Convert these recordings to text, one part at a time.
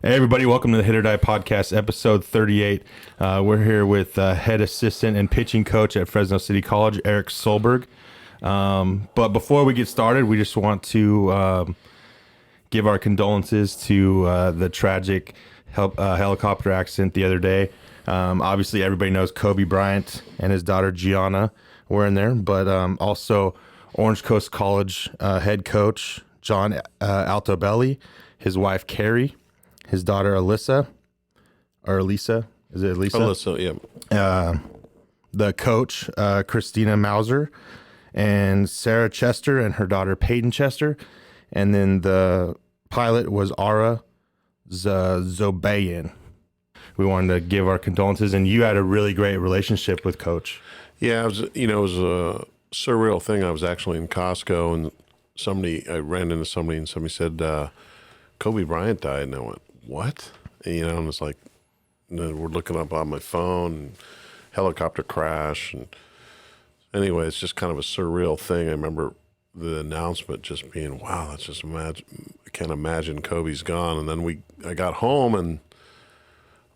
Hey everybody, welcome to the Hit.OR.DIE podcast, episode 38. We're here with head assistant and pitching coach at Fresno City College, Eric Solberg. But before we get started, we just want to give our condolences to the tragic helicopter accident the other day. Obviously, everybody knows Kobe Bryant and his daughter Gianna were in there, but also Orange Coast College head coach John Altobelli, his wife Carrie, his daughter Alyssa, or Elisa, is it Elisa? Alyssa, yeah. The coach, Christina Mauser, and Sarah Chester and her daughter Peyton Chester. And then the pilot was Ara Zobayan. We wanted to give our condolences, and you had a really great relationship with Coach. Yeah, it was a surreal thing. I was actually in Costco, and I ran into somebody, and somebody said, Kobe Bryant died, and I went, what? And, and it's like, we're looking up on my phone, and helicopter crash, and anyway, it's just kind of a surreal thing. I remember the announcement just being, wow, that's just I can't imagine Kobe's gone. And then I got home, and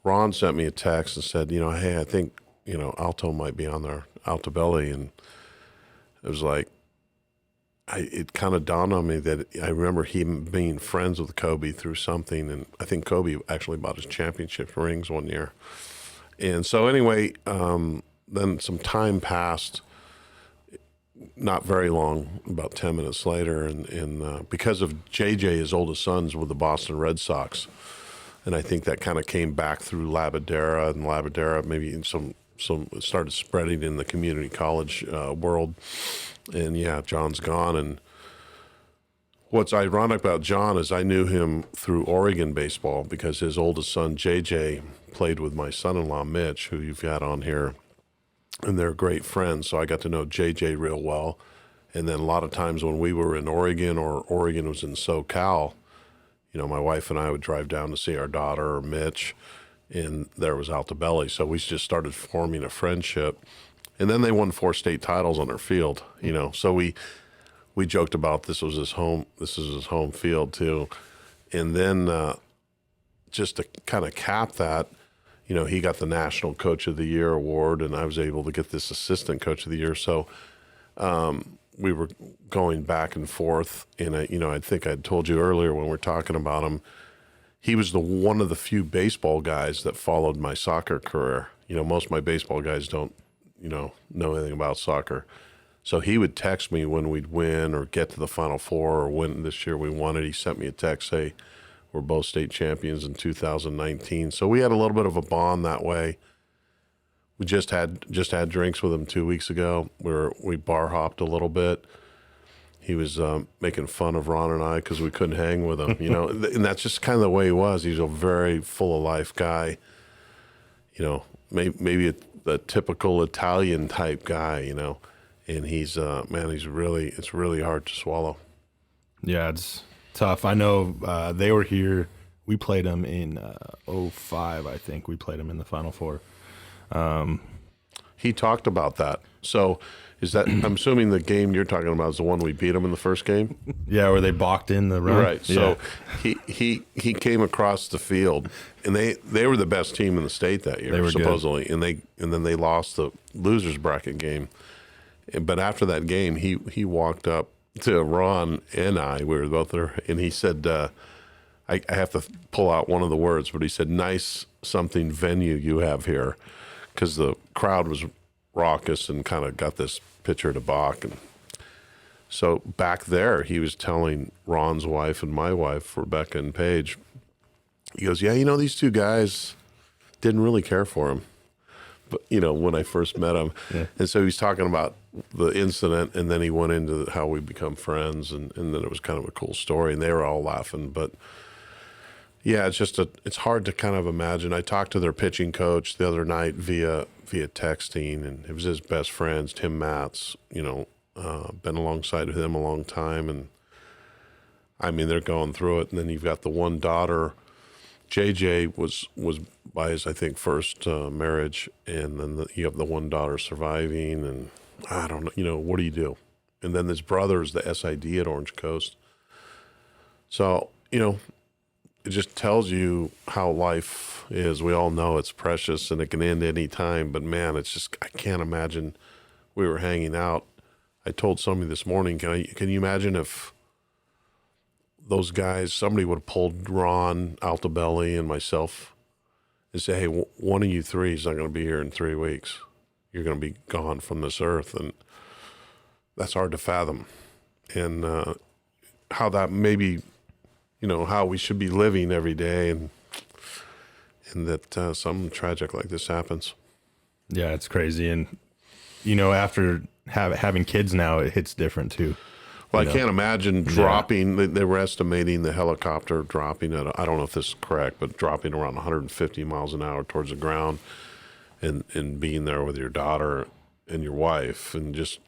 Ron sent me a text and said, hey, I think, Alto might be on there, Altobelli. And it was like, it kind of dawned on me that I remember him being friends with Kobe through something. And I think Kobe actually bought his championship rings one year. And so anyway, then some time passed, not very long, about 10 minutes later. And because of JJ, his oldest son's with the Boston Red Sox. And I think that kind of came back through Labadera, and Labadera maybe some it started spreading in the community college world. And yeah, John's gone. And what's ironic about John is I knew him through Oregon baseball because his oldest son, JJ, played with my son-in-law, Mitch, who you've had on here. And they're great friends. So I got to know JJ real well. And then a lot of times when we were in Oregon or Oregon was in SoCal, my wife and I would drive down to see our daughter or Mitch, and there was Altobelli. So we just started forming a friendship. And then they won 4 state titles on their field, So we joked about this is his home field too. And then just to kind of cap that, he got the National Coach of the Year award, and I was able to get this Assistant Coach of the Year. So we were going back and forth, and I think I told you earlier when we were talking about him, he was one of the few baseball guys that followed my soccer career. Most of my baseball guys don't, know anything about soccer. So he would text me when we'd win or get to the Final Four, or when this year we won it. He sent me a text, say, we're both state champions in 2019. So we had a little bit of a bond that way. We just had drinks with him 2 weeks ago. We bar hopped a little bit. He was making fun of Ron and I because we couldn't hang with him, and that's just kind of the way he was. He's a very full of life guy, maybe a typical Italian type guy, and he's it's really hard to swallow. Yeah, it's tough. I know they were here. We played them in 2005, I think. We played them in the Final Four. He talked about that. So is that, I'm assuming the game you're talking about is the one we beat him in the first game? Yeah, where they balked in the run. Right. So he came across the field, and they were the best team in the state that year, they were supposedly. Good. And then they lost the losers bracket game. But after that game, he walked up to Ron and I, we were both there, and he said, I have to pull out one of the words, but he said, nice something venue you have here, because the crowd was raucous and kind of got this pitcher to balk. And so back there, he was telling Ron's wife and my wife, Rebecca and Paige, he goes, yeah, these two guys didn't really care for him, but when I first met him. Yeah. And so he's talking about the incident, and then he went into how we become friends, and then it was kind of a cool story, and they were all laughing. But yeah, it's hard to kind of imagine. I talked to their pitching coach the other night via texting, and it was his best friends, Tim Matz, been alongside of him a long time. And I mean, they're going through it. And then you've got the one daughter, JJ was by his, I think, first marriage. And then you have the one daughter surviving, and I don't know, what do you do? And then his brother is the SID at Orange Coast. So, it just tells you how life is. We all know it's precious and it can end any time, but man, it's just, I can't imagine we were hanging out. I told somebody this morning, can you imagine if those guys, somebody would have pulled Ron Altobelli and myself and say, hey, one of you three is not going to be here in 3 weeks. You're going to be gone from this earth. And that's hard to fathom. And how that maybe, how we should be living every day, and that something tragic like this happens. Yeah, it's crazy. And, after having kids now, it hits different too. Well, I can't imagine dropping. They were estimating the helicopter dropping at, I don't know if this is correct, but dropping around 150 miles an hour towards the ground, and being there with your daughter and your wife, and just,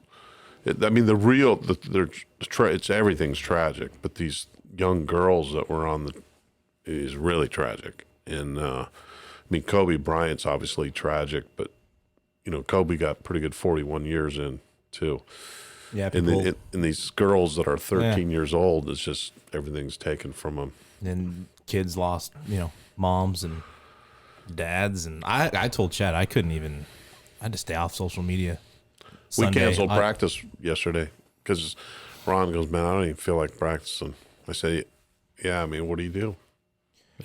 it's everything's tragic, but these young girls that were on is really tragic. And Kobe Bryant's obviously tragic, but Kobe got pretty good 41 years in too. Yeah, and these girls that are 13 years old, it's just everything's taken from them. And kids lost, moms and dads. And I told Chad I had to stay off social media. Sunday. We canceled practice yesterday because Ron goes, man, I don't even feel like practicing. I say, yeah, what do you do?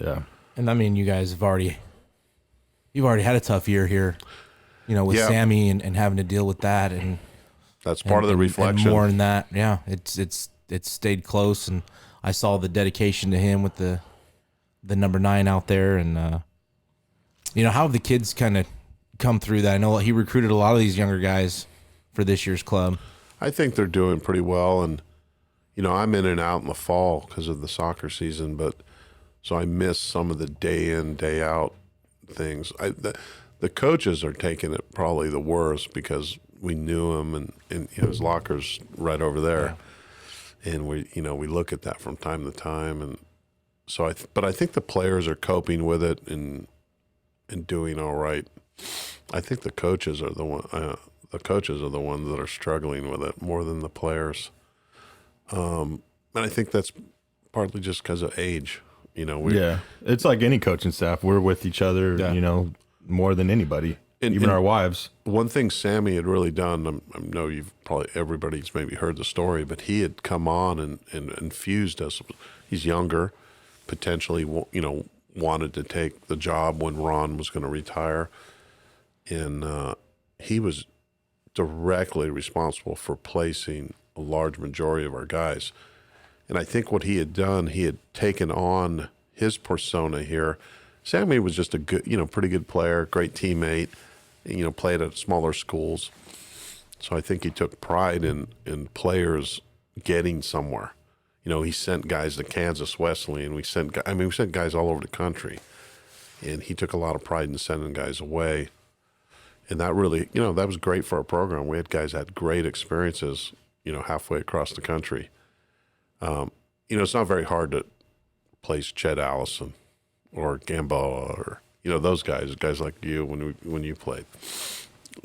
Yeah. And you guys you've already had a tough year here, with Sammy and having to deal with that. And that's part of the reflection. And more than that, yeah, it's stayed close. And I saw the dedication to him with the number 9 out there. And, how have the kids kind of come through that? I know he recruited a lot of these younger guys for this year's club. I think they're doing pretty well. And, I'm in and out in the fall because of the soccer season, so I miss some of the day in, day out things. The coaches are taking it probably the worst because we knew him, and his locker's right over there. Yeah. And we look at that from time to time. And so but I think the players are coping with it and doing all right. I think the coaches are the ones that are struggling with it more than the players. And I think that's partly just because of age. It's like any coaching staff. We're with each other, more than anybody, even our wives. One thing Sammy had really done, I know everybody's maybe heard the story, but he had come on and infused us. He's younger, potentially, wanted to take the job when Ron was going to retire. And he was directly responsible for placing a large majority of our guys. And I think what he had done, he had taken on his persona here. Sammy was just a good, pretty good player, great teammate, played at smaller schools. So I think he took pride in players getting somewhere. He sent guys to Kansas Wesleyan. We sent guys all over the country. And he took a lot of pride in sending guys away. And that really, that was great for our program. We had guys that had great experiences, halfway across the country. It's not very hard to place Chet Allison or Gamboa or those guys like you when you played.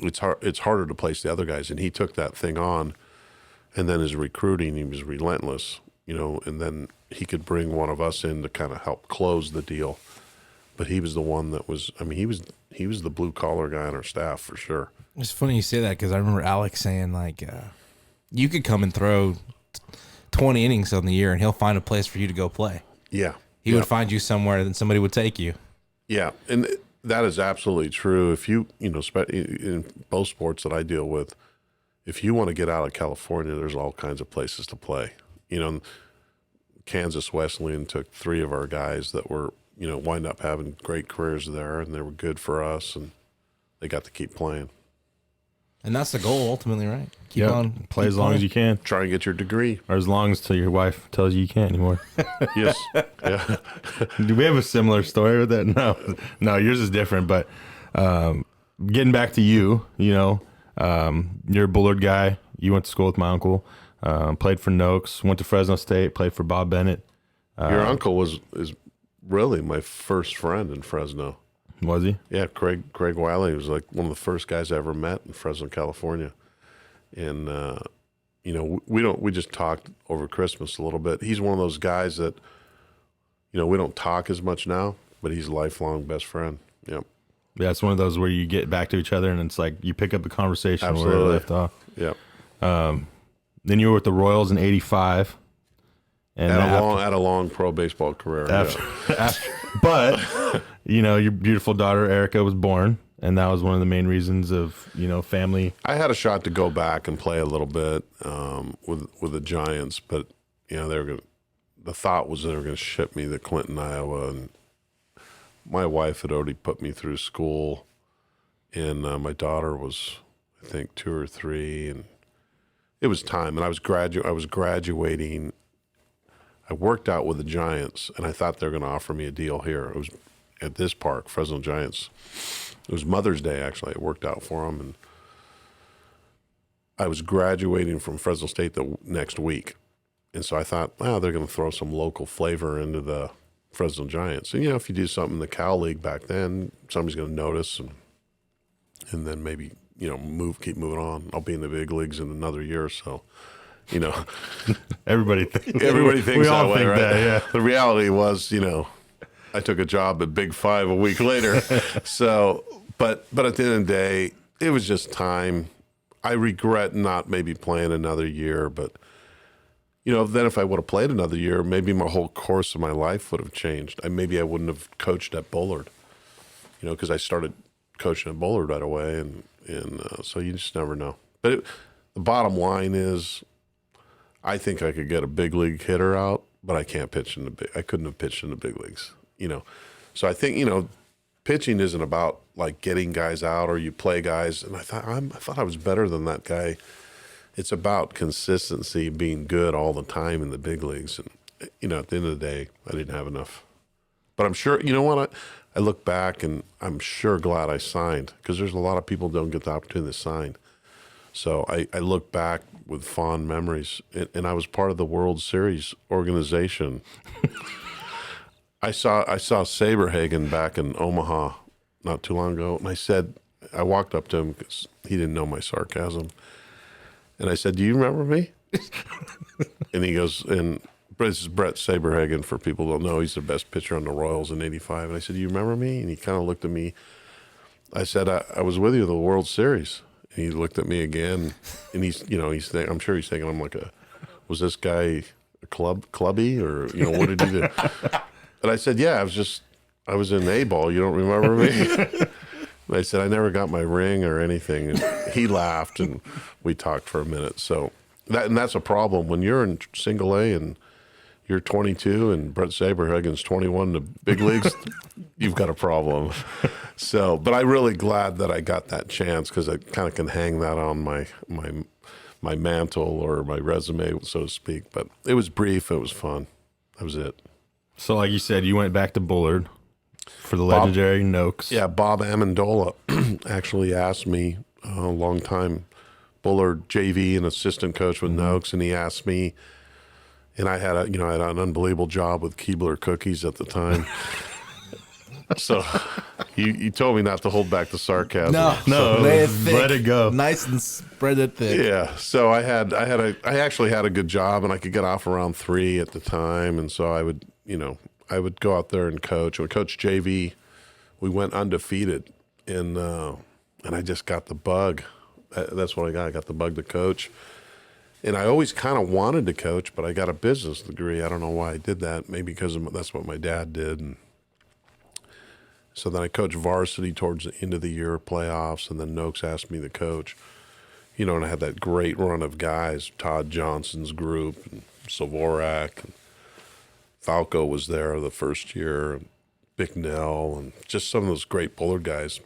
It's harder to place the other guys, and he took that thing on. And then his recruiting, he was relentless, and then he could bring one of us in to kind of help close the deal. But he was the one that was, he was the blue collar guy on our staff for sure. It's funny you say that because I remember Alex saying you could come and throw 20 innings on the year and he'll find a place for you to go play. Yeah. He would find you somewhere and somebody would take you. Yeah. And that is absolutely true. If you, in both sports that I deal with, if you want to get out of California, there's all kinds of places to play. Kansas Wesleyan took 3 of our guys that were, wind up having great careers there, and they were good for us, and they got to keep playing. And that's the goal ultimately, right? Play as long as you can. Try and get your degree. Or as long as till your wife tells you can't anymore. Yes. Yeah. Do we have a similar story with that? No, yours is different. But getting back to you, you're a Bullard guy. You went to school with my uncle, played for Noakes, went to Fresno State, played for Bob Bennett. Your uncle is really my first friend in Fresno. Was he? Yeah, Craig Wiley was like one of the first guys I ever met in Fresno, California. And we just talked over Christmas a little bit. He's one of those guys that, we don't talk as much now, but he's a lifelong best friend. Yep. Yeah, it's one of those where you get back to each other and it's like you pick up the conversation where Absolutely. it left off. Yep. Then you were with the Royals in '85. And Had a long pro baseball career. but your beautiful daughter Erica was born, and that was one of the main reasons of family. I had a shot to go back and play a little bit with the Giants, but the thought was they were going to ship me to Clinton, Iowa, and my wife had already put me through school, and my daughter was, I think, 2 or 3, and it was time. And I was graduating. I worked out with the Giants, and I thought they were going to offer me a deal here. It was at this park, Fresno Giants. It was Mother's Day, actually. I worked out for them, and I was graduating from Fresno State the next week. And so I thought, they're going to throw some local flavor into the Fresno Giants. And, if you do something in the Cal League back then, somebody's going to notice, and then maybe, keep moving on. I'll be in the big leagues in another year or so. Everybody thinks we all that way, think right? that, yeah. The reality was, I took a job at Big 5 a week later. So, but at the end of the day, it was just time. I regret not maybe playing another year, but then if I would have played another year, maybe my whole course of my life would have changed. Maybe I wouldn't have coached at Bullard, because I started coaching at Bullard right away, and so you just never know. But the bottom line is, I think I could get a big league hitter out, but I can't pitch I couldn't have pitched in the big leagues, So I think, pitching isn't about like getting guys out or you play guys. And I thought I was better than that guy. It's about consistency, being good all the time in the big leagues. And, at the end of the day, I didn't have enough. But I'm sure, what? I look back and I'm sure glad I signed, because there's a lot of people who don't get the opportunity to sign. So I look back with fond memories, and I was part of the World Series organization. I saw Saberhagen back in Omaha not too long ago, and I walked up to him because he didn't know my sarcasm, and I said, "Do you remember me?" And he goes, and this is Brett Saberhagen, for people who don't know, he's the best pitcher on the Royals in '85. And I said, "Do you remember me?" And he kind of looked at me. I said, I was with you at the World Series. And he looked at me again, and I'm sure he's thinking, was this guy a clubby, or, what did he do? And I said, yeah, I was in A-ball. You don't remember me? And I said, I never got my ring or anything. And he laughed, and we talked for a minute. So that's a problem when you're in single A and you're 22 and Brett Saberhagen's 21 in the big leagues. You've got a problem. So, but I'm really glad that I got that chance, because I kind of can hang that on my mantle or my resume, so to speak. But it was brief. It was fun. That was it. So, like you said, you went back to Bullard for the legendary Noakes. Yeah, Bob Amendola actually asked me a long time. Bullard JV and assistant coach with Noakes, and he asked me, and I had an unbelievable job with Keebler Cookies at the time. So you told me not to hold back the sarcasm. No, lay it thick, let it go. nice and spread it thick. Yeah. So I actually had a good job, and I could get off around 3 at the time, and so I would go out there and coach. And Coach JV, we went undefeated, and I just got the bug. That's what I got. I got the bug to coach. And I always kind of wanted to coach, but I got a business degree. I don't know why I did that. Maybe because that's what my dad did. And so then I coached varsity towards the end of the year, playoffs, and then Noakes asked me to coach. And I had that great run of guys, Todd Johnson's group, and Savorak, and Falco was there the first year, and Bicknell, and just some of those great Bullard guys.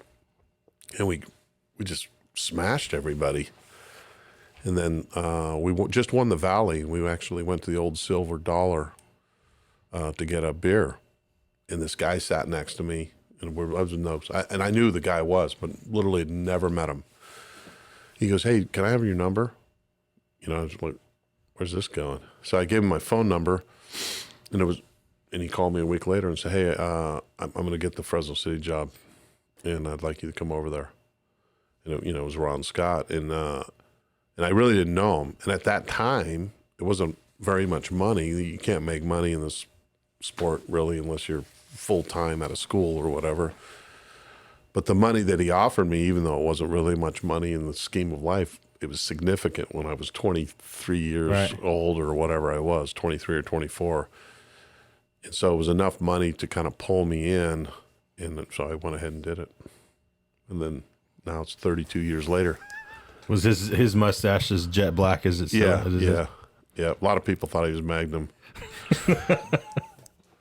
And we just smashed everybody. And then we just won the Valley. We actually went to the old Silver Dollar to get a beer. And this guy sat next to me, and I was with Noakes. And I knew who the guy was, but literally had never met him. He goes, "Hey, can I have your number?" I was like, "Where's this going?" So I gave him my phone number, and he called me a week later and said, "Hey, I'm going to get the Fresno City job, and I'd like you to come over there." And it was Ron Scott, and I really didn't know him. And at that time, it wasn't very much money. You can't make money in this sport really, unless you're full time at a school or whatever. But the money that he offered me, even though it wasn't really much money in the scheme of life, it was significant when I was 23 years old or whatever I was, 23 or 24. And so it was enough money to kind of pull me in. And so I went ahead and did it. And then now it's 32 years later. Was his mustache as jet black as it Yeah, still is? yeah. A lot of people thought he was Magnum.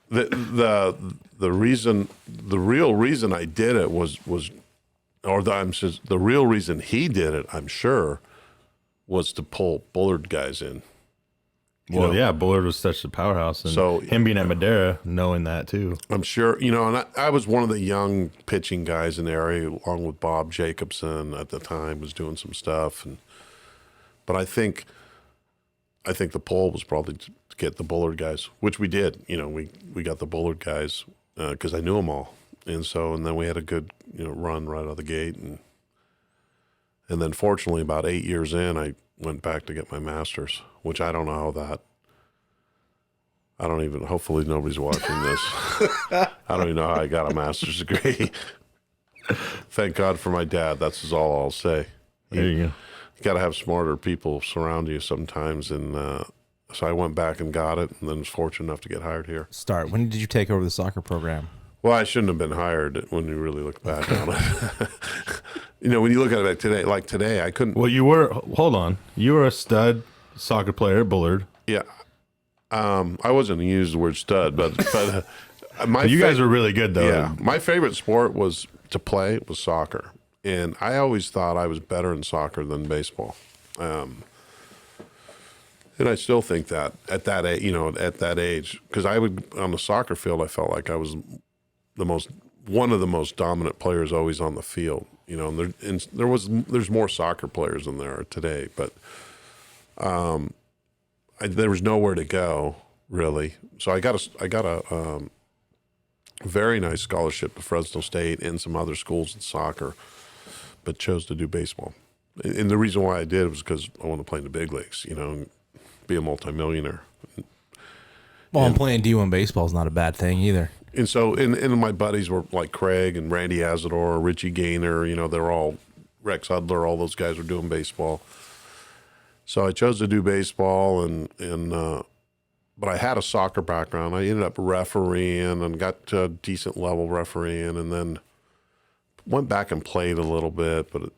The real reason I did it the real reason he did it, I'm sure, was to pull Bullard guys in. Well, yeah, Bullard was such a powerhouse, and So- him being at Madera, knowing that too. I'm sure, and I was one of the young pitching guys in the area, along with Bob Jacobson at the time, was doing some stuff. But I think the pull was probably to get the Bullard guys, which we did. We got the Bullard guys because I knew them all. And then we had a good, run right out of the gate. And then fortunately, about 8 years in, I went back to get my master's, which I don't know how that, hopefully nobody's watching this. I don't even know how I got a master's degree. Thank God for my dad. That's all I'll say. There you go. You got to have smarter people surround you sometimes. And so I went back and got it, and then was fortunate enough to get hired here. When did you take over the soccer program? Well, I shouldn't have been hired when you really look back on it. When you look at it today, I couldn't. Well, you were a stud soccer player at Bullard. Yeah. I wasn't going to use the word stud, but You guys were really good, though. Yeah. My favorite sport was soccer. And I always thought I was better in soccer than baseball. And I still think that at that age, because I would, on the soccer field, I felt like I was one of the most dominant players always on the field. And there's more soccer players than there are today, but there was nowhere to go really. So I got a very nice scholarship to Fresno State and some other schools in soccer, but chose to do baseball. And the reason why I did was because I wanted to play in the big leagues, and be a multimillionaire. Well, and playing D1 baseball is not a bad thing either. And so, and my buddies were like Craig and Randy Azador, Richie Gaynor, they're all, Rex Hudler, all those guys were doing baseball. So I chose to do baseball, but I had a soccer background. I ended up refereeing and got to a decent level refereeing, and then went back and played a little bit, but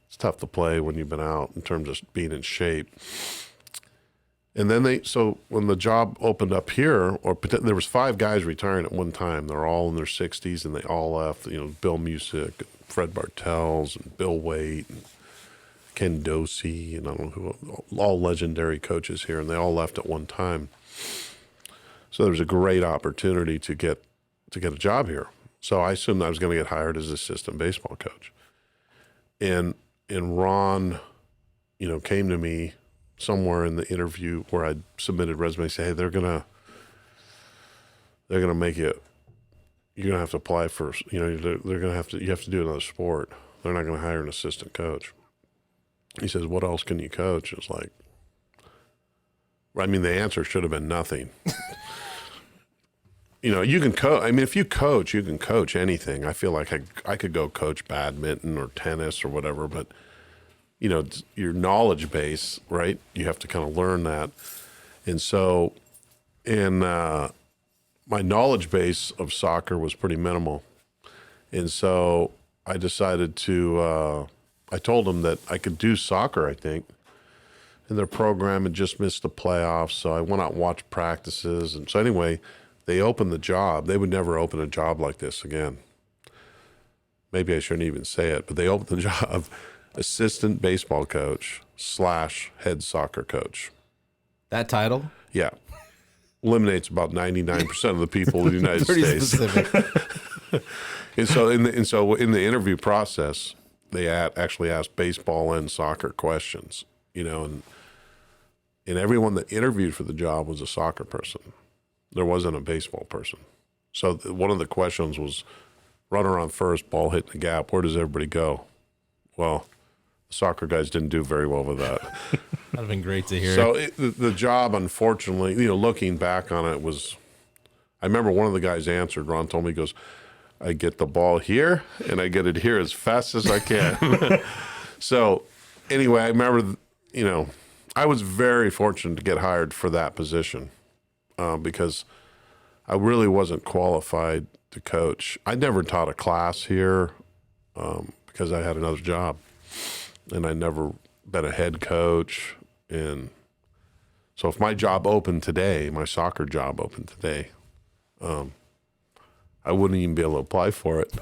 it's tough to play when you've been out in terms of being in shape. And then so when the job opened up here, there was 5 guys retiring at one time. They're all in their 60s, and they all left. Bill Musick, Fred Bartels, and Bill Waite, and Ken Dosey, and I don't know who, all legendary coaches here, and they all left at one time. So there was a great opportunity to get a job here. So I assumed I was going to get hired as assistant baseball coach. And Ron, came to me somewhere in the interview where I submitted resume, say, hey, they're gonna make you're gonna have to apply for, you have to do another sport. They're not gonna hire an assistant coach. He says, what else can you coach? It's like, the answer should have been nothing. You can coach. If you coach, you can coach anything. I feel like I could go coach badminton or tennis or whatever, but your knowledge base, right? You have to kind of learn that. And so, my knowledge base of soccer was pretty minimal. And so I decided I told them that I could do soccer, I think. And their program had just missed the playoffs. So I went out and watched practices. And so anyway, they opened the job. They would never open a job like this again. Maybe I shouldn't even say it, but they opened the job. Assistant baseball coach / head soccer coach. That title? Yeah. Eliminates about 99% of the people in the United Pretty States. specific. And so in the interview process, they actually asked baseball and soccer questions, and everyone that interviewed for the job was a soccer person. There wasn't a baseball person. So one of the questions was, runner on first, ball hitting the gap, where does everybody go? Well, soccer guys didn't do very well with that. That'd have been great to hear. So the job, unfortunately, looking back on it, was I remember one of the guys answered. Ron told me, he goes, I get the ball here, and I get it here as fast as I can. So anyway, I remember, I was very fortunate to get hired for that position because I really wasn't qualified to coach. I never taught a class here because I had another job, and I never been a head coach. And so if my job opened today, my soccer job opened today, I wouldn't even be able to apply for it.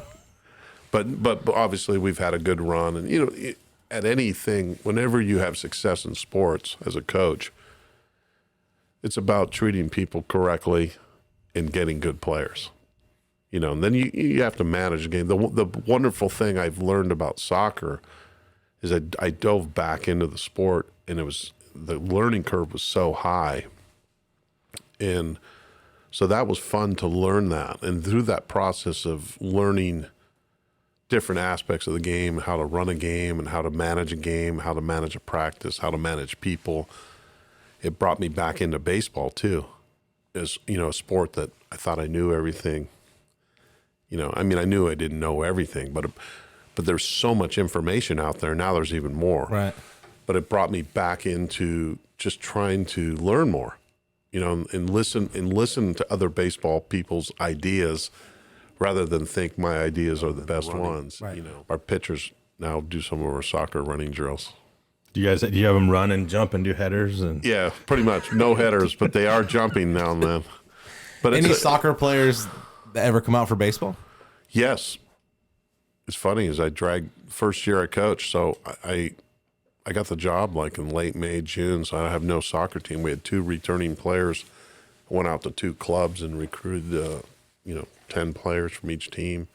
But obviously we've had a good run, and at anything, whenever you have success in sports as a coach, it's about treating people correctly and getting good players. And then you have to manage the game. The wonderful thing I've learned about soccer is I dove back into the sport, and the learning curve was so high, and so that was fun to learn that. And through that process of learning different aspects of the game, how to run a game and how to manage a game, how to manage a practice, how to manage people, it brought me back into baseball too, as, a sport that I thought I knew everything. I knew I didn't know everything, but there's so much information out there. Now there's even more. Right. But it brought me back into just trying to learn more. And listen to other baseball people's ideas rather than think my ideas are the best ones. Right. Our pitchers now do some of our soccer running drills. Do you have them run and jump and do headers? And Yeah, pretty much. No headers, but they are jumping now and then. But Any soccer players that ever come out for baseball? Yes. It's funny, as I dragged first year I coached, so I got the job like in late May, June, so I have no soccer team. We had 2 returning players. I went out to 2 clubs and recruited, 10 players from each team.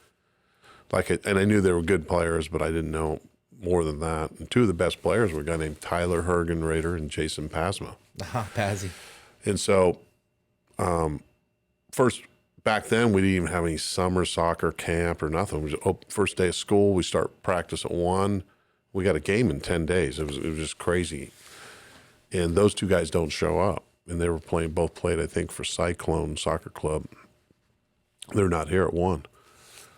And I knew they were good players, but I didn't know more than that. And 2 of the best players were a guy named Tyler Hergenrader and Jason Pasma. Pazzi. And so, back then, we didn't even have any summer soccer camp or nothing. It was first day of school, we start practice at 1. We got a game in 10 days. It was just crazy. And those 2 guys don't show up. And they were both played, I think, for Cyclone Soccer Club. They're not here at 1.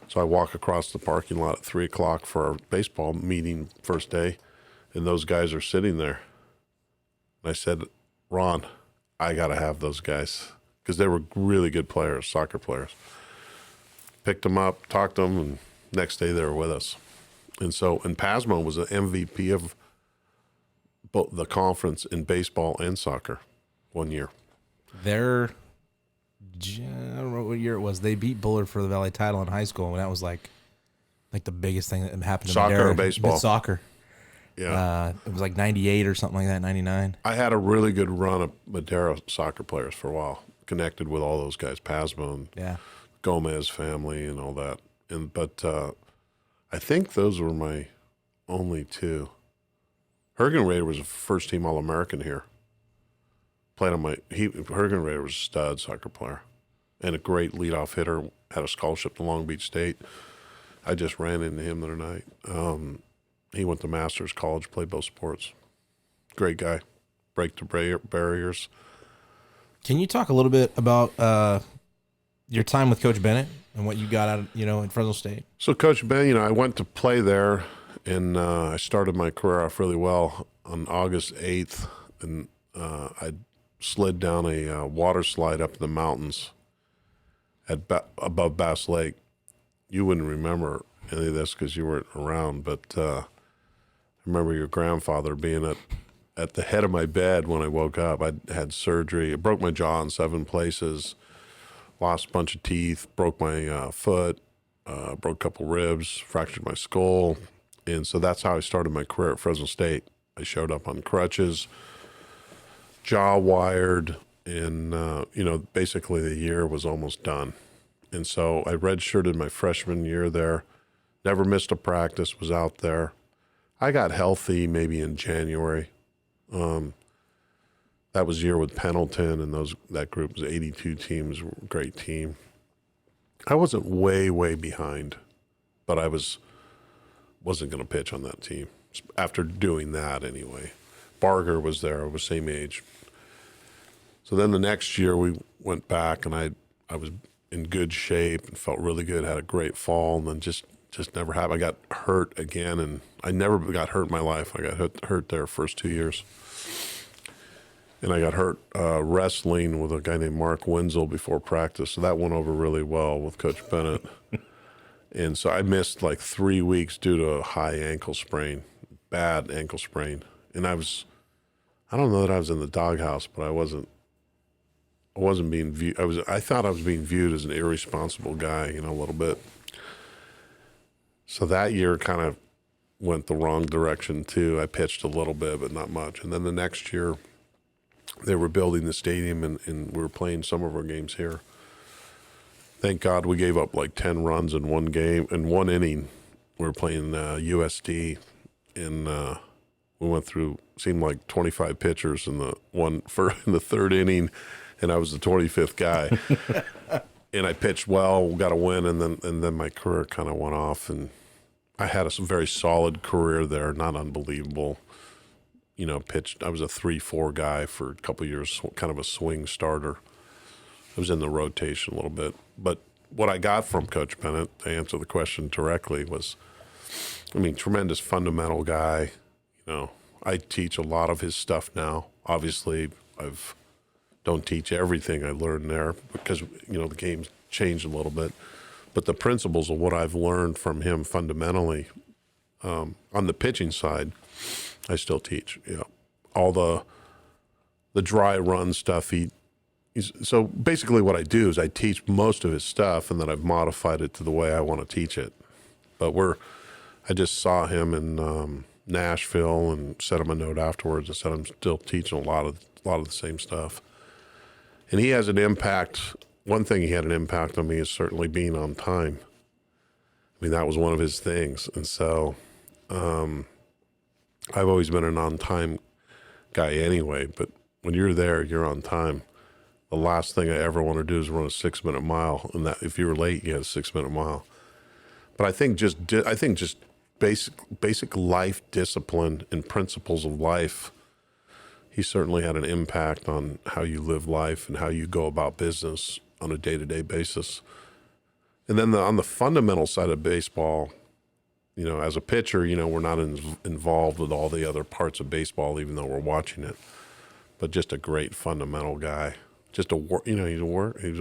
So I walk across the parking lot at 3 o'clock for our baseball meeting first day, and those guys are sitting there. And I said, Ron, I got to have those guys, because they were really good players, soccer players. Picked them up, talked to them, and next day they were with us. And Pasmo was an MVP of both the conference in baseball and soccer one year. I don't know what year it was. They beat Bullard for the Valley title in high school, and that was like the biggest thing that happened to Soccer or baseball? Soccer. Yeah. It was like 98 or something like that, 99. I had a really good run of Madera soccer players for a while, connected with all those guys, Pasmo and Gomez family and all that. But I think those were my only 2. Hergenrader was a first-team All-American here. Hergenrader was a stud soccer player and a great leadoff hitter, had a scholarship to Long Beach State. I just ran into him the other night. He went to Masters College, played both sports. Great guy. Break the barriers. Can you talk a little bit about your time with Coach Bennett and what you got out, in Fresno State? So Coach Bennett, I went to play there, and I started my career off really well on August 8th, and I slid down a water slide up in the mountains above Bass Lake. You wouldn't remember any of this because you weren't around, but I remember your grandfather being at the head of my bed when I woke up. I had surgery. I broke my jaw in 7 places, lost a bunch of teeth, broke my foot, broke a couple ribs, fractured my skull. And so that's how I started my career at Fresno State. I showed up on crutches, jaw wired, and, basically the year was almost done. And so I redshirted my freshman year there, never missed a practice, was out there. I got healthy maybe in January. That was a year with Pendleton, and that group was 82 teams, great team. I wasn't way, way behind, but I wasn't going to pitch on that team after doing that anyway. Barger was there, I was same age. So then the next year we went back, and I I was in good shape and felt really good, had a great fall, and then just never happened. I got hurt again, and I never got hurt in my life. I got hurt there first 2 years. And I got hurt wrestling with a guy named Mark Wenzel before practice. So that went over really well with Coach Bennett. And so I missed like 3 weeks due to a high ankle sprain, bad ankle sprain. And I don't know that I was in the doghouse, but I wasn't being viewed. I thought I was being viewed as an irresponsible guy, a little bit. So that year kind of went the wrong direction too. I pitched a little bit, but not much. And then the next year, they were building the stadium, and we were playing some of our games here. Thank God we gave up like 10 runs in one game, in one inning. We were playing USD, and we went through, seemed like 25 pitchers in the third inning, and I was the 25th guy. And I pitched well, got a win, and then my career kind of went off. And I had a very solid career there, not unbelievable. Pitched. I was a 3-4 guy for a couple of years, kind of a swing starter. I was in the rotation a little bit. But what I got from Coach Bennett, to answer the question directly, was, tremendous fundamental guy. I teach a lot of his stuff now. Obviously, don't teach everything I learned there because, the game's changed a little bit. But the principles of what I've learned from him fundamentally on the pitching side, I still teach. All the dry run stuff. So basically what I do is I teach most of his stuff, and then I've modified it to the way I want to teach it. But I just saw him in Nashville and sent him a note afterwards and said I'm still teaching a lot of the same stuff. And he has an impact. One thing he had an impact on me is certainly being on time. That was one of his things. And so I've always been an on-time guy anyway, but when you're there, you're on time. The last thing I ever want to do is run a 6-minute mile, and that if you were late, you had a 6-minute mile. But I think just basic life discipline and principles of life, he certainly had an impact on how you live life and how you go about business on a day-to-day basis. And then on the fundamental side of baseball, as a pitcher, we're not involved with all the other parts of baseball, even though we're watching it. But just a great fundamental guy. Just he's a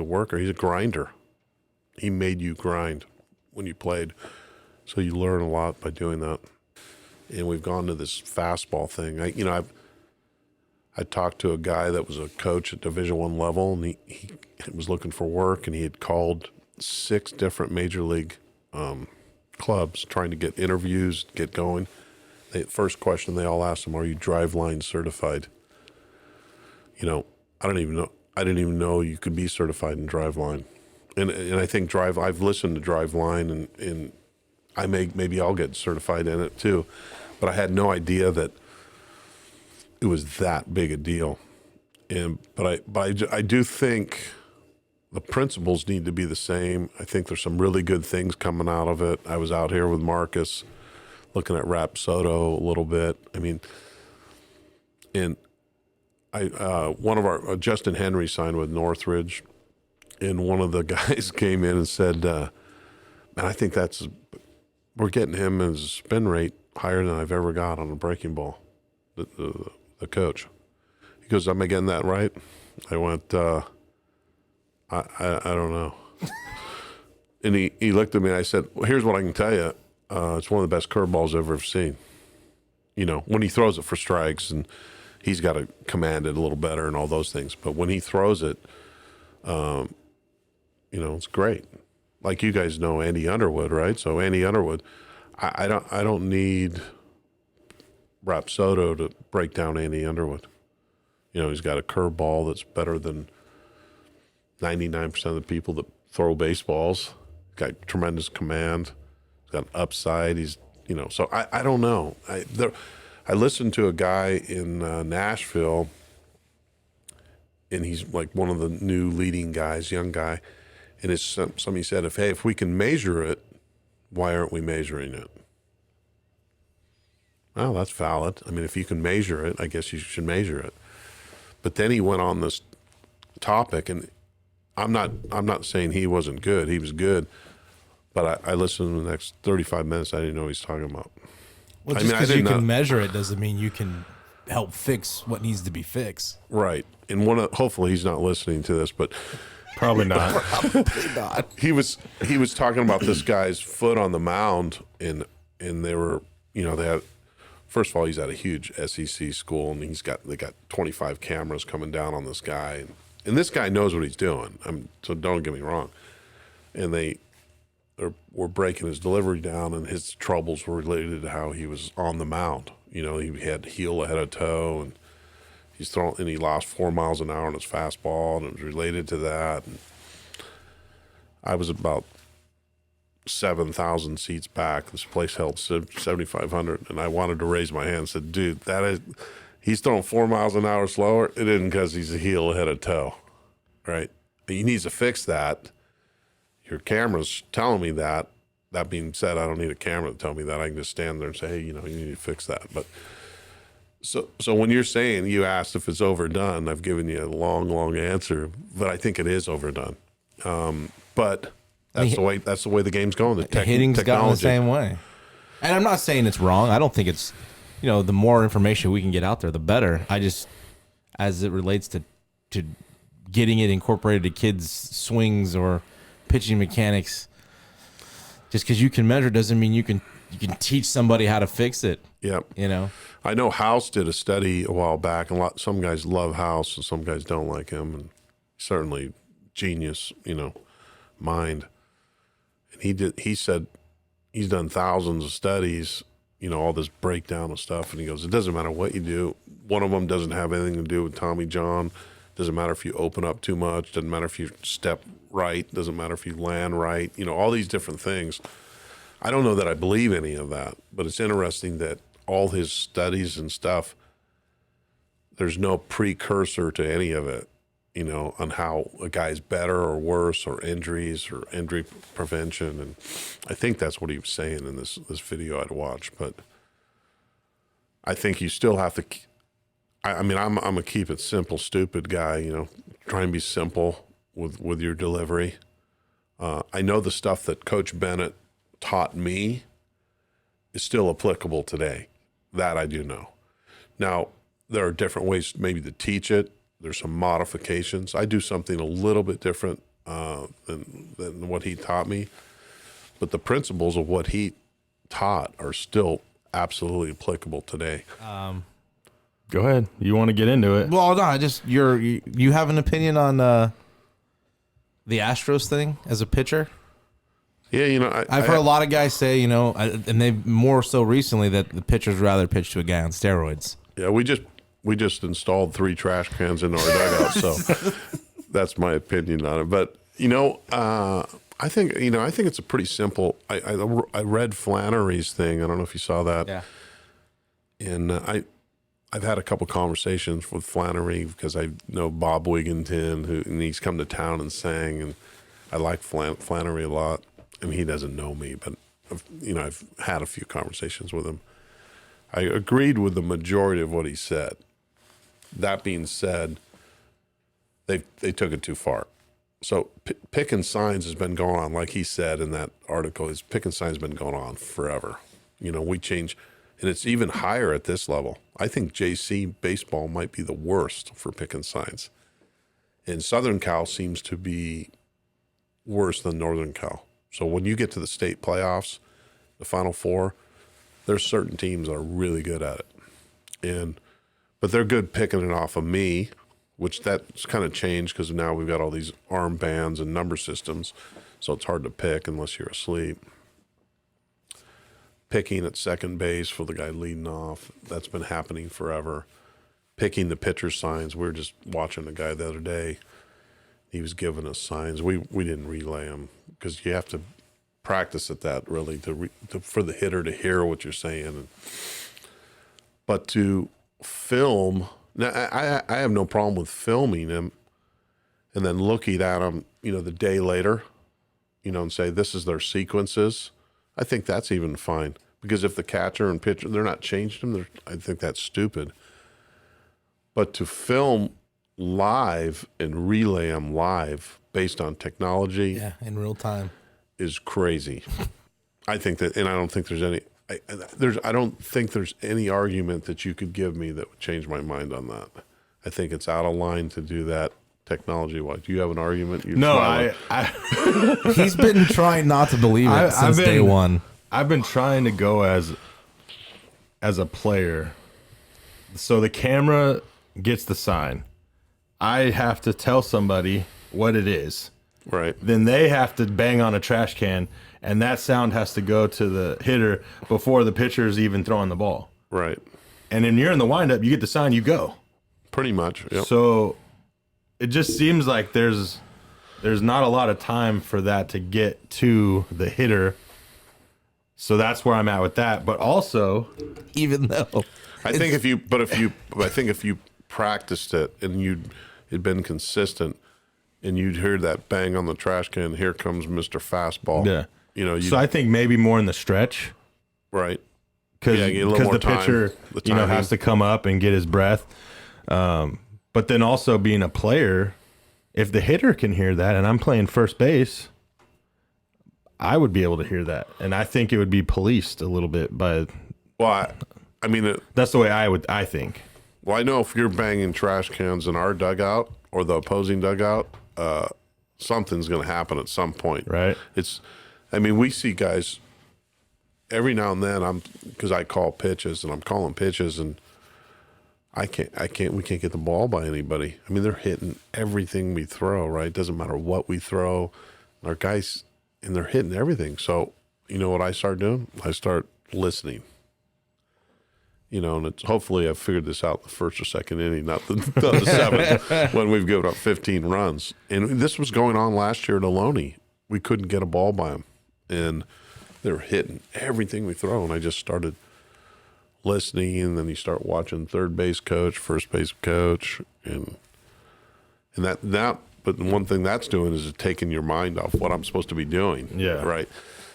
worker. He's a grinder. He made you grind when you played. So you learn a lot by doing that. And we've gone to this fastball thing. I talked to a guy that was a coach at Division I level, and he was looking for work, and he had called 6 different major league clubs trying to get interviews, get going. First question they all asked him, "Are you driveline certified?" I didn't even know you could be certified in driveline. And I think I've listened to driveline, and maybe I'll get certified in it too. But I had no idea that it was that big a deal. But I do think the principles need to be the same. I think there's some really good things coming out of it. I was out here with Marcus looking at Rapsodo a little bit. And one of our, Justin Henry signed with Northridge, and one of the guys came in and said, man, I think we're getting him as a spin rate higher than I've ever got on a breaking ball, the coach. He goes, "Am I getting that right?" I went, I don't know. And he looked at me and I said, "Well, here's what I can tell you. It's one of the best curveballs I've ever seen." When he throws it for strikes, and he's got to command it a little better and all those things. But when he throws it, it's great. Like you guys know Andy Underwood, right? So Andy Underwood, I don't need Rapsodo to break down Andy Underwood. He's got a curveball that's better than 99% of the people that throw baseballs. He's got tremendous command. He's got upside. So I don't know. I listened to a guy in Nashville, and he's like one of the new leading guys, young guy. And somebody said, if we can measure it, why aren't we measuring it? Well, that's valid. If you can measure it, I guess you should measure it. But then he went on this topic, and I'm not saying he wasn't good. He was good, but I listened to the next 35 minutes. I didn't know what he's talking about. Well, I just mean, I because you didn't can know- measure it doesn't mean you can help fix what needs to be fixed. Right. And hopefully he's not listening to this, but Probably not. he was talking about this guy's foot on the mound, and they were, they had, first of all, he's at a huge SEC school, and they got 25 cameras coming down on this guy, and this guy knows what he's doing. So don't get me wrong. And they were breaking his delivery down, and his troubles were related to how he was on the mound. He had heel ahead of toe, and he lost 4 miles an hour on his fastball, and it was related to that. And I was about 7,000 seats back. This place held 7,500, and I wanted to raise my hand and said, dude, he's throwing 4 miles an hour slower. It isn't because he's a heel ahead of toe, right? He needs to fix that. Your camera's telling me that. That being said, I don't need a camera to tell me that. I can just stand there and say, hey, you need to fix that. But so when you're saying, you asked if it's overdone, I've given you a long answer, but I think it is overdone. But that's the way the game's going. The Hitting's gotten the technology. same way. And I'm not saying it's wrong. I don't think it's, the more information we can get out there, the better. I just, as it relates to getting it incorporated to kids' swings or pitching mechanics, just because you can measure doesn't mean you can teach somebody how to fix it. Yep. I I know House did a study a while back, and some guys love House and some guys don't like him, and certainly genius, mind. And he said he's done thousands of studies, all this breakdown of stuff, and he goes, it doesn't matter what you do. One of them doesn't have anything to do with Tommy John. Doesn't matter if you open up too much. Doesn't matter if you step right. Doesn't matter if you land right. All these different things. I don't know that I believe any of that, but it's interesting that all his studies and stuff, there's no precursor to any of it, on how a guy's better or worse, or injuries or injury prevention. And I think that's what he was saying in this video I'd watched. But I think you still have to, I'm a keep it simple, stupid guy, try and be simple with your delivery. I know the stuff that Coach Bennett taught me is still applicable today. That I do know. Now, there are different ways maybe to teach it. There's some modifications. I do something a little bit different than what he taught me. But the principles of what he taught are still absolutely applicable today. Go ahead. You want to get into it? Well, no, you have an opinion on the Astros thing as a pitcher? Yeah, I've heard a lot of guys say, and they more so recently that the pitchers rather pitch to a guy on steroids. Yeah, we just installed 3 trash cans into our dugout, so that's my opinion on it. But I think it's a pretty simple. I read Flannery's thing. I don't know if you saw that. Yeah. And I've had a couple conversations with Flannery because I know Bob Wigginton, and he's come to town and sang, and I like Flannery a lot. And he doesn't know me, but I've had a few conversations with him. I agreed with the majority of what he said. That being said, they took it too far. So picking signs has been going on, like he said in that article. Picking signs has been going on forever. We change, and it's even higher at this level. I think JC baseball might be the worst for picking signs, and Southern Cal seems to be worse than Northern Cal. So when you get to the state playoffs, the Final Four, there's certain teams that are really good at it. But they're good picking it off of me, which that's kind of changed because now we've got all these armbands and number systems, so it's hard to pick unless you're asleep. Picking at second base for the guy leading off, that's been happening forever. Picking the pitcher signs, we were just watching a guy the other day. He was giving us signs. We didn't relay them because you have to practice at that really for the hitter to hear what you're saying. But to film, now I have no problem with filming him and then looking at him, the day later, and say this is their sequences. I think that's even fine because if the catcher and pitcher, they're not changing them, I think that's stupid. But to film live and relay them live based on technology Yeah, in real time. is crazy. I think that, and I don't think there's any. I don't think there's any argument that you could give me that would change my mind on that. I think it's out of line to do that technology-wise. Do you have an argument? You're No, smiling. He's been trying not to believe it since day one. I've been trying to go as a player. So the camera gets the sign. I have to tell somebody what it is. Right. Then they have to bang on a trash can, and that sound has to go to the hitter before the pitcher is even throwing the ball. Right. And then you're in the windup, you get the sign, you go. Pretty much. Yep. So it just seems like there's not a lot of time for that to get to the hitter. So that's where I'm at with that. But also, Even though I think if you practiced it and it'd been consistent, and you'd hear that bang on the trash can, here comes Mr. Fastball. yeah. You know, So I think maybe more in the stretch. right. Because Yeah, get a little more the time, pitcher, the you know, timing. has to come up and get his breath. But then also being a player, if the hitter can hear that and I'm playing first base, I would be able to hear that. And I think it would be policed a little bit by. Well, I mean, That's the way I think. well, I know if you're banging trash cans in our dugout or the opposing dugout, something's going to happen at some point. Right. I mean, we see guys every now and then. Because I call pitches and I'm calling pitches and we can't get the ball by anybody. I mean, they're hitting everything we throw, right? Doesn't matter what we throw. Our guys, and they're hitting everything. So, you know what I start doing? I start listening. You know, and hopefully I've figured this out the first or second inning, not the seventh, when we've given up 15 runs. And this was going on last year at Ohlone. We couldn't get a ball by them. And they were hitting everything we throw. And I just started listening, and then you start watching third base coach, first base coach, and that. But one thing that's doing is taking your mind off what I'm supposed to be doing. Yeah. Right.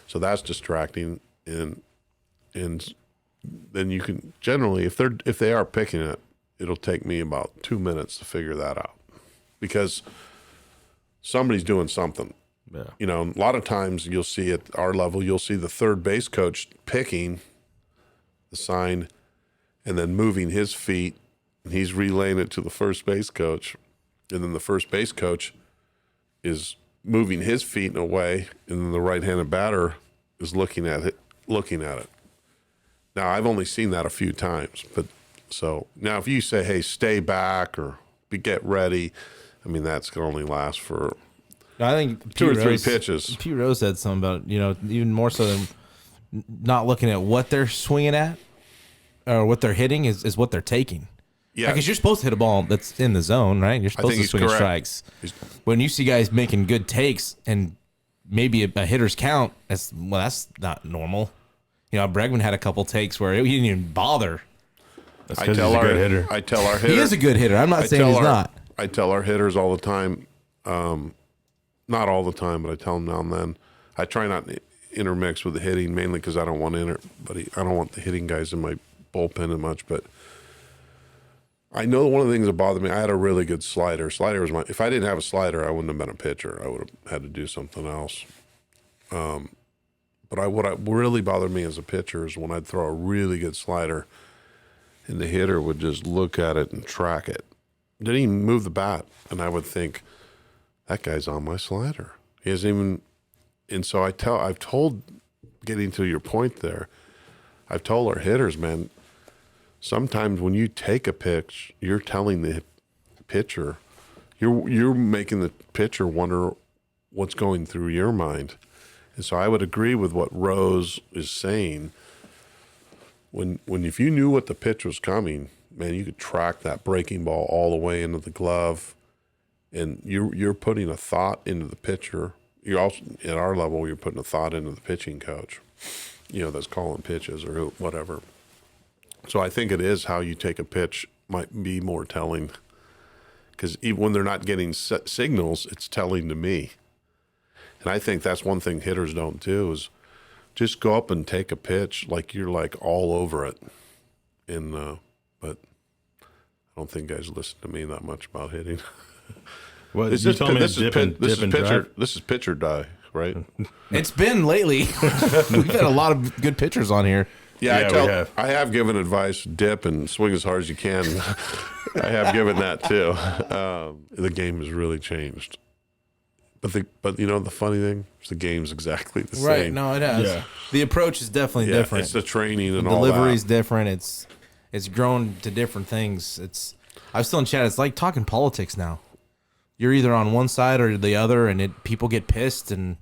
So that's distracting, and then you can generally, if they are picking it, it'll take me about 2 minutes to figure that out, because somebody's doing something. Yeah. You know, a lot of times you'll see at our level, you'll see the third base coach picking the sign and then moving his feet, and he's relaying it to the first base coach, and then the first base coach is moving his feet in a way, and then the right-handed batter is looking at it. Now, I've only seen that a few times, but so now if you say, hey, stay back or get ready, I mean, that's going to only last for I think two or three Rose- pitches. Pete Rose said something about, even more so than not looking at what they're swinging at or what they're hitting is what they're taking. Yeah. Because you're supposed to hit a ball that's in the zone, right? You're supposed think to he's swing correct. strikes. When you see guys making good takes and maybe a hitter's count, that's not normal. Bregman had a couple takes where he didn't even bother. That's I because he's tell a our good hitter. I tell our hitter. He is a good hitter. I'm not saying he's not. I tell our hitters all the time, not all the time, but I tell them now and then. I try not to intermix with the hitting, mainly because I don't want I don't want the hitting guys in my bullpen as much. But I know one of the things that bothered me, I had a really good slider. Slider was if I didn't have a slider, I wouldn't have been a pitcher. I would have had to do something else. But what really bothered me as a pitcher is when I'd throw a really good slider and the hitter would just look at it and track it. Didn't even move the bat. And I would think, that guy's on my slider. He hasn't even. And so I've told, getting to your point there, I've told our hitters, man, sometimes when you take a pitch, you're telling the pitcher, you're making the pitcher wonder what's going through your mind. And so I would agree with what Rose is saying. When if you knew what the pitch was coming, man, you could track that breaking ball all the way into the glove, and you're putting a thought into the pitcher. You're also at our level, you're putting a thought into the pitching coach, that's calling pitches or whatever. So I think it is how you take a pitch might be more telling, because even when they're not getting signals, it's telling to me. And I think that's one thing hitters don't do is just go up and take a pitch like you're like all over it. And but I don't think guys listen to me that much about hitting. What This you is told me to this is dip pit- and this dip is and pitcher drive? this is pitcher die, right? It's been lately. We've had a lot of good pitchers on here. Yeah, Yeah, we I have. have given advice: dip and swing as hard as you can. I have given that too. The game has really changed, but you know the funny thing is the game's exactly the Right? same. No, it has. Yeah. The approach is definitely Yeah, different. it's the training and The all delivery's that. different. It's grown to different things. I was still in chat. It's like talking politics now. You're either on one side or the other, and people get pissed, and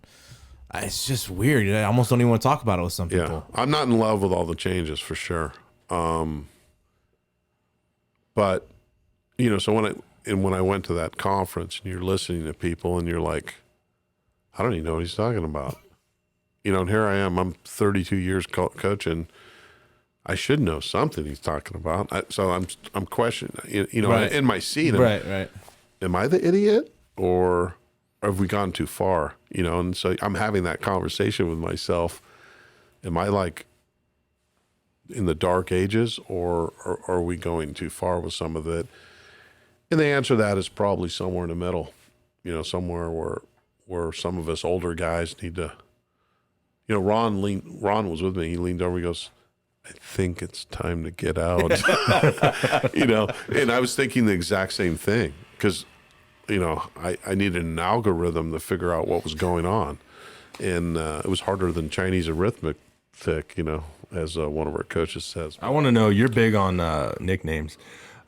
it's just weird. I almost don't even want to talk about it with some Yeah, people. I'm not in love with all the changes for sure. But you know, so when I went to that conference and you're listening to people and you're like, I don't even know what he's talking about. You know, and here I am. I'm 32 years coaching. I should know something he's talking about. So I'm questioning. You know, Right. in my seat. Right. Am I the idiot or have we gone too far? You know, and so I'm having that conversation with myself. Am I like in the dark ages or are we going too far with some of it? And the answer to that is probably somewhere in the middle, you know, somewhere where some of us older guys need to, you know, Ron was with me. He leaned over, he goes, I think it's time to get out, you know? And I was thinking the exact same thing because, you know, I needed an algorithm to figure out what was going on. And it was harder than Chinese arithmetic, you know, as one of our coaches says. I want to know. You're big on nicknames.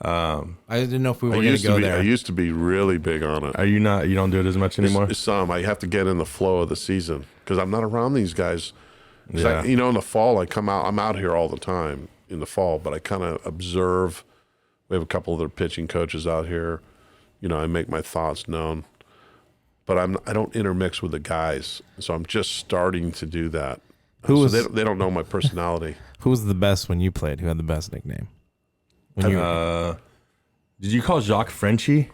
I didn't know if we were I going to used go to be, there. I used to be really big on it. Are you not? You don't do it as much anymore. Some I have to get in the flow of the season because I'm not around these guys. 'Cause Yeah. you know, in the fall I'm out here all the time in the fall, but I kind of observe. We have a couple other pitching coaches out here. You know, I make my thoughts known, but I don't intermix with the guys. So I'm just starting to do that. Who was- they don't know my personality. Who was the best when you played? Who had the best nickname? When you Did you call Jacques Frenchie?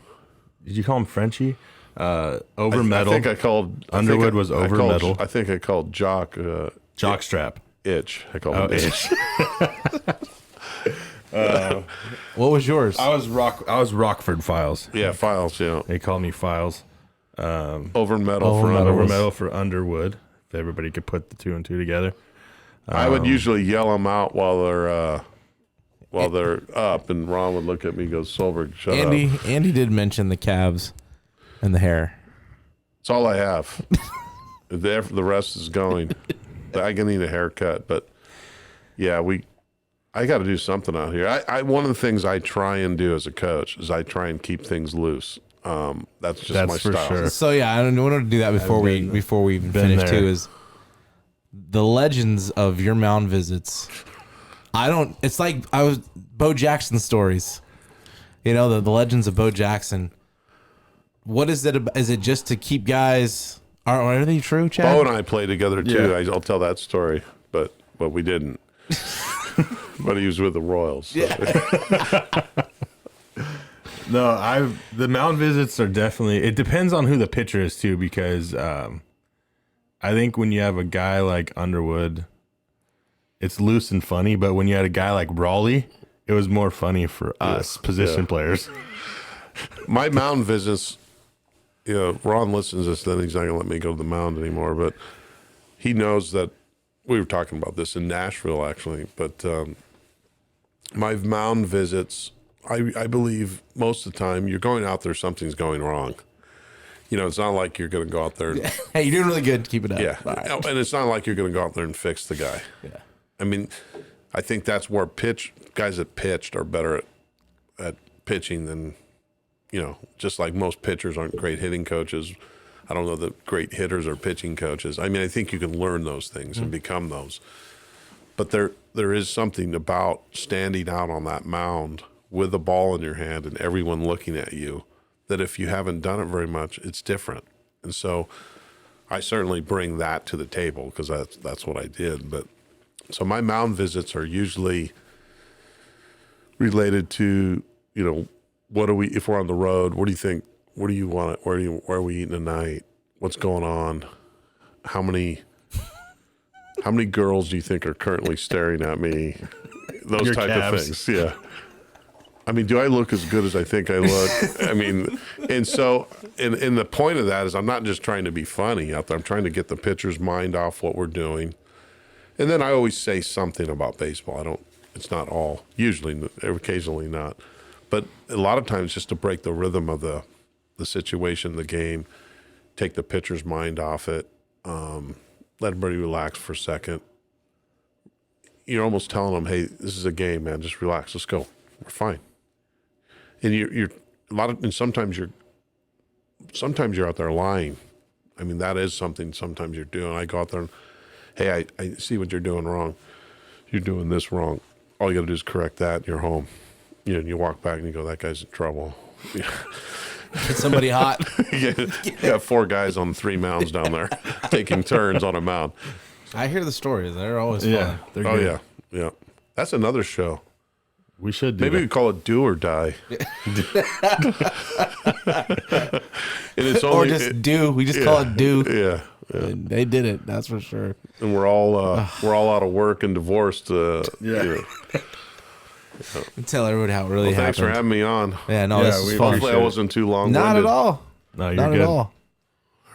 Did you call him Frenchie? Over I metal. think I called Underwood was over metal. I think I called Jock Jockstrap. Itch. I called Oh, him Itch. what was yours? I was Rockford Files. Yeah, Files. You know, They called me Files. over metal Over for metal. Over Underwood. metal for Underwood. If everybody could put the two and two together. I would usually yell them out while they're up, and Ron would look at me and go, Solberg, shut up. Andy did mention the calves and the hair. It's all I have. The rest is going. I can need a haircut, but yeah, I got to do something out here. One of the things I try and do as a coach is I try and keep things loose. That's just That's my for style. sure. So yeah, I don't want to do that before we even finish there. too. Is the legends of your mound visits? It's like Bo Jackson stories. You know the legends of Bo Jackson. What is it? Is it just to keep guys? Are they true, Chad? Bo and I played together too. Yeah. I'll tell that story, but we didn't. But he was with the Royals. So. No, the mound visits are definitely. It depends on who the pitcher is too, because I think when you have a guy like Underwood, it's loose and funny. But when you had a guy like Raleigh, it was more funny for us position players. My mound visits, you know, Ron listens to this, then he's not going to let me go to the mound anymore. But he knows that we were talking about this in Nashville, actually. But my mound visits, I believe most of the time you're going out there, something's going wrong. You know, it's not like you're going to go out there. Hey, you're doing really good. Keep it up. Yeah. All right. And it's not like you're going to go out there and fix the guy. Yeah. I mean, I think that's where guys that pitched are better at pitching than, you know, just like most pitchers aren't great hitting coaches. I don't know that great hitters are pitching coaches. I mean, I think you can learn those things and become those. But there is something about standing out on that mound with the ball in your hand and everyone looking at you that if you haven't done it very much, it's different. And so I certainly bring that to the table because that's what I did. But so my mound visits are usually related to, you know, if we're on the road, what do you think? What do you want? Where are we eating tonight? What's going on? How many girls do you think are currently staring at me? Those Your type calves. of things. Yeah. I mean, do I look as good as I think I look? I mean, and so, and the point of that is I'm not just trying to be funny out there. I'm trying to get the pitcher's mind off what we're doing. And then I always say something about baseball. It's not all, usually, occasionally not. But a lot of times just to break the rhythm of the situation, the game, take the pitcher's mind off it, let everybody relax for a second. You're almost telling them, hey, this is a game, man. Just relax. Let's go. We're fine. And sometimes you're out there lying. I mean, that is something sometimes you're doing. I go out there and, hey, I see what you're doing wrong. You're doing this wrong. All you got to do is correct that, and you're home. And you walk back and you go, that guy's in trouble. Get somebody hot. You got 4 guys on 3 mounds down there taking turns on a mound. I hear the stories. They're always fun. Yeah, they're good. Yeah. That's another show. We should do Maybe that. we call it Do or Die. And it's Or only, just do. We just call it do. Yeah. And they did it. That's for sure. And we're all out of work and divorced. Tell everybody how it really happened. Thanks for having me on. Yeah, no, this is fun. Hopefully I wasn't too long. Not at all. No, you're Not good. at all.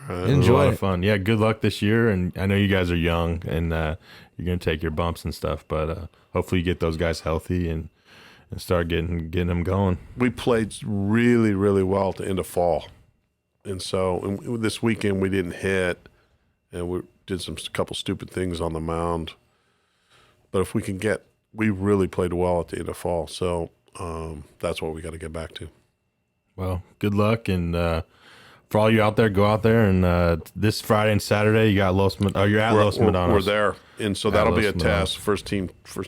It was a Enjoy lot it. of fun. Yeah, good luck this year. And I know you guys are young and you're going to take your bumps and stuff, but hopefully you get those guys healthy and start getting them going. We played really, really well at the end of fall. And so this weekend we didn't hit, and we did a couple stupid things on the mound. But if we can we really played well at the end of fall. So that's what we got to get back to. Well, good luck. And for all you out there, go out there. And this Friday and Saturday, you got you're at Los Medanos. We're there. And so that'll be a Los test. First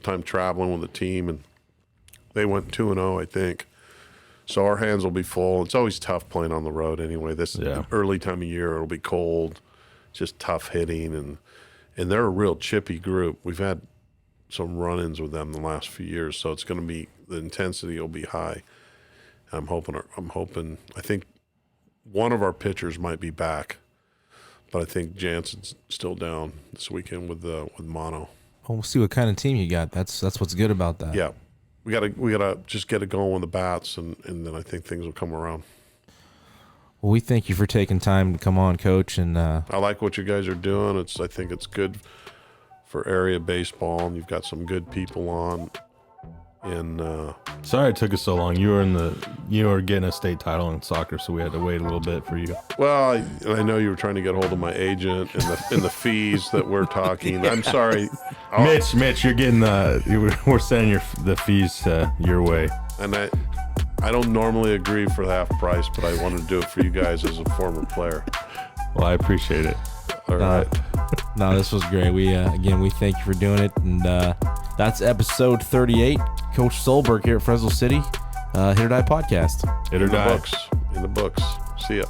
time traveling with the team. And they went 2-0, I think. So our hands will be full. It's always tough playing on the road anyway. This early time of year, it'll be cold, just tough hitting. And they're a real chippy group. We've had some run-ins with them the last few years, so it's going to be, the intensity will be high. I'm hoping. I think one of our pitchers might be back, but I think Jansen's still down this weekend with mono. Well, we'll see what kind of team you got. That's what's good about that. Yeah, we gotta just get it going with the bats, and then I think things will come around. Well, we thank you for taking time to come on, Coach. And I like what you guys are doing. I think it's good for area baseball, and you've got some good people on. And sorry it took us so long. You were getting a state title in soccer, so we had to wait a little bit for you. Well, I know you were trying to get hold of my agent and the fees that we're talking. I'm sorry, Mitch, you're getting we're sending the fees your way. And I don't normally agree for half price, but I want to do it for you guys as a former player. Well, I appreciate it. All right. No, this was great. We thank you for doing it. And that's episode 38. Coach Solberg here at Fresno City. Hit or Die podcast. Hit or Die. In the books. See ya.